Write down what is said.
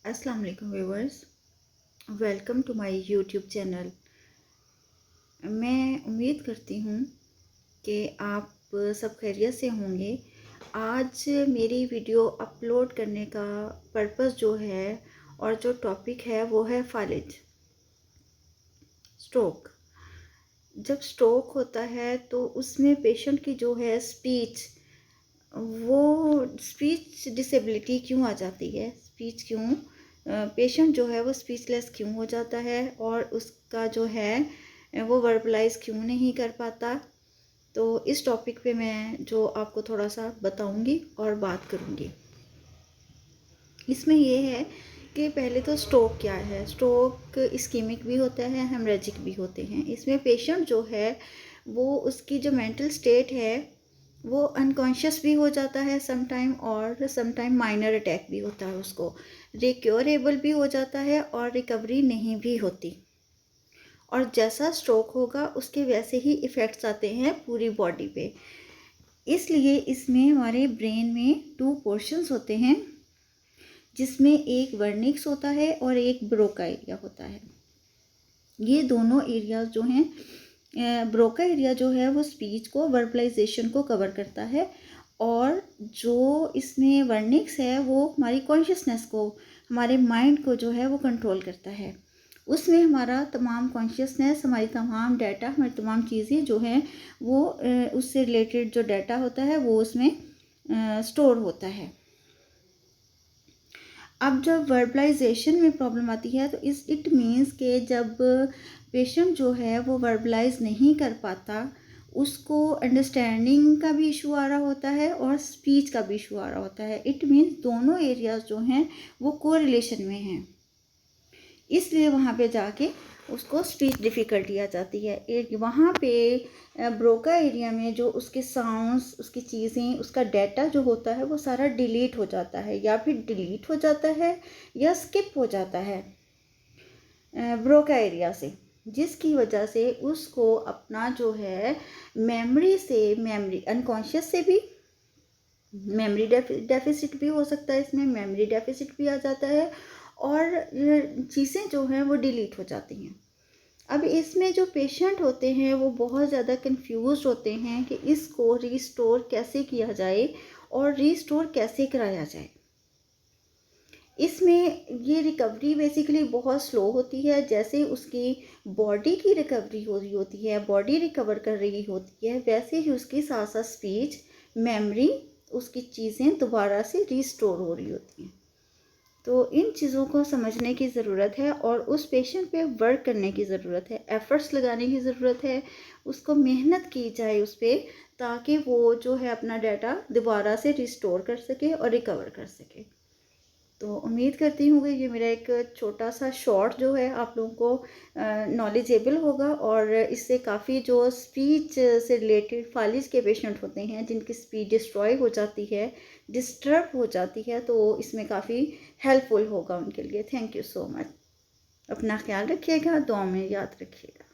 अस्सलाम वालेकुम viewers, welcome to my YouTube channel. मैं उम्मीद करती हूँ कि आप सब खैरियत से होंगे। आज मेरी वीडियो अपलोड करने का पर्पस जो है और जो टॉपिक है वो है फालिज स्ट्रोक। जब स्ट्रोक होता है तो उसमें पेशेंट की जो है स्पीच डिसेबिलिटी क्यों आ जाती है, स्पीच क्यों पेशेंट जो है वो स्पीचलेस क्यों हो जाता है और उसका जो है वो वर्बलाइज क्यों नहीं कर पाता। तो इस टॉपिक पे मैं जो आपको थोड़ा सा बताऊंगी और बात करूंगी। इसमें ये है कि पहले तो स्ट्रोक क्या है। स्ट्रोक इस्कीमिक भी होता है, हेमरेजिक भी होते हैं। इसमें पेशेंट जो है वो उसकी जो मेंटल स्टेट है वो अनकॉन्शियस भी हो जाता है समटाइम, और समटाइम माइनर अटैक भी होता है, उसको रिक्योरेबल भी हो जाता है और रिकवरी नहीं भी होती। और जैसा स्ट्रोक होगा उसके वैसे ही इफ़ेक्ट्स आते हैं पूरी बॉडी पे। इसलिए इसमें हमारे ब्रेन में 2 पोर्शंस होते हैं, जिसमें एक वर्निक्स होता है और एक ब्रोका एरिया होता है। ये दोनों एरियाज जो हैं, ब्रोका एरिया जो है वो स्पीच को, वर्बलाइजेशन को कवर करता है, और जो इसमें वर्निक्स है वो हमारी कॉन्शियसनेस को, हमारे माइंड को जो है वो कंट्रोल करता है। उसमें हमारा तमाम कॉन्शियसनेस, हमारी तमाम डाटा, हमारी तमाम चीज़ें जो हैं वो उससे रिलेटेड जो डाटा होता है वो उसमें स्टोर होता है। अब जब वर्बलाइजेशन में प्रॉब्लम आती है तो इट मीन्स के जब पेशेंट जो है वो वर्बलाइज नहीं कर पाता, उसको अंडरस्टैंडिंग का भी इशू आ रहा होता है और स्पीच का भी इशू आ रहा होता है। इट मीन्स दोनों एरियाज जो हैं वो कोरिलेशन में हैं, इसलिए वहाँ पे जाके उसको स्पीच डिफ़िकल्टी आ जाती है। एक वहाँ पे ब्रोका एरिया में जो उसके साउंड्स, उसकी चीज़ें, उसका डाटा जो होता है वो सारा डिलीट हो जाता है, या फिर डिलीट हो जाता है या स्किप हो जाता है ब्रोका एरिया से, जिसकी वजह से उसको अपना जो है मेमोरी अनकॉन्शियस से भी मेमोरी डेफिसिट भी हो सकता है, इसमें मेमोरी डेफिसिट भी आ जाता है और चीज़ें जो हैं वो डिलीट हो जाती हैं। अब इसमें जो पेशेंट होते हैं वो बहुत ज़्यादा कंफ्यूज होते हैं कि इसको रीस्टोर कैसे किया जाए और रीस्टोर कैसे कराया जाए। इसमें ये रिकवरी बेसिकली बहुत स्लो होती है। जैसे उसकी बॉडी की रिकवरी हो रही होती है, बॉडी रिकवर कर रही होती है, वैसे ही उसकी साथ साथ स्पीच, मेमोरी, उसकी चीज़ें दोबारा से रीस्टोर हो रही होती हैं। तो इन चीज़ों को समझने की ज़रूरत है और उस पेशेंट पे वर्क करने की ज़रूरत है, एफ़र्ट्स लगाने की ज़रूरत है, उसको मेहनत की जाए उस पर, ताकि वो जो है अपना डाटा दोबारा से रिस्टोर कर सके और रिकवर कर सके। तो उम्मीद करती हूँ कि ये मेरा एक छोटा सा शॉर्ट जो है आप लोगों को नॉलेजेबल होगा, और इससे काफ़ी जो स्पीच से रिलेटेड फालिज के पेशेंट होते हैं जिनकी स्पीच डिस्ट्रॉय हो जाती है, डिस्टर्ब हो जाती है, तो इसमें काफ़ी हेल्पफुल होगा उनके लिए। Thank you so much. अपना ख्याल रखिएगा, दुआ में याद रखिएगा।